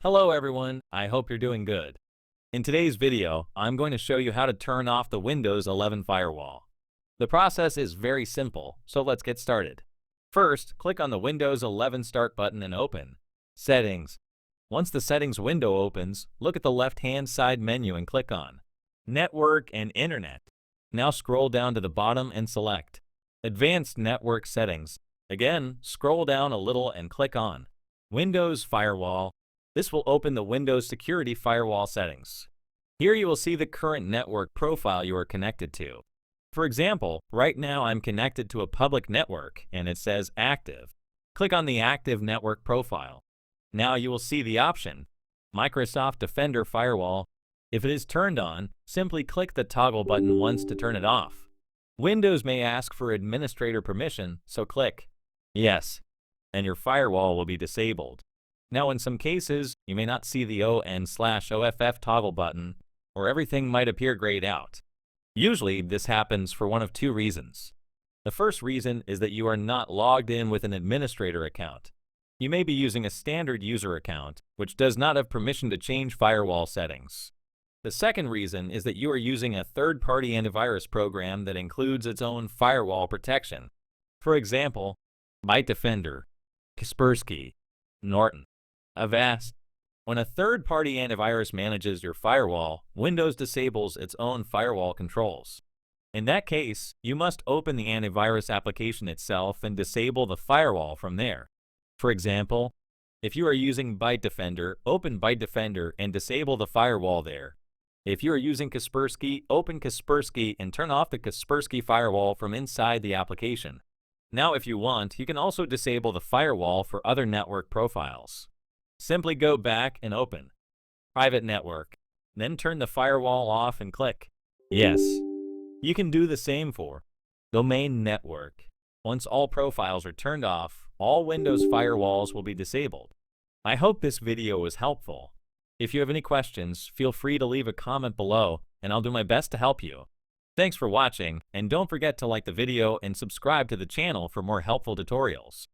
Hello everyone, I hope you're doing good. In today's video, I'm going to show you how to turn off the Windows 11 firewall. The process is very simple, so let's get started. First, click on the Windows 11 Start button and open Settings. Once the Settings window opens, look at the left-hand side menu and click on Network and Internet. Now scroll down to the bottom and select Advanced Network Settings. Again, scroll down a little and click on Windows Firewall. This will open the Windows Security Firewall settings. Here you will see the current network profile you are connected to. For example, right now I'm connected to a public network and it says Active. Click on the Active Network profile. Now you will see the option, Microsoft Defender Firewall. If it is turned on, simply click the toggle button once to turn it off. Windows may ask for administrator permission, so click Yes, and your firewall will be disabled. Now in some cases, you may not see the ON/OFF toggle button, or everything might appear grayed out. Usually this happens for one of two reasons. The first reason is that you are not logged in with an administrator account. You may be using a standard user account, which does not have permission to change firewall settings. The second reason is that you are using a third-party antivirus program that includes its own firewall protection. For example, Bitdefender, Kaspersky, Norton, Avast. When a third-party antivirus manages your firewall, Windows disables its own firewall controls. In that case, you must open the antivirus application itself and disable the firewall from there. For example, if you are using Bitdefender, open Bitdefender and disable the firewall there. If you are using Kaspersky, open Kaspersky and turn off the Kaspersky firewall from inside the application. Now if you want, you can also disable the firewall for other network profiles. Simply go back and open Private Network, then turn the firewall off and click Yes. You can do the same for Domain Network. Once all profiles are turned off, all Windows firewalls will be disabled. I hope this video was helpful. If you have any questions, feel free to leave a comment below and I'll do my best to help you. Thanks for watching, and don't forget to like the video and subscribe to the channel for more helpful tutorials.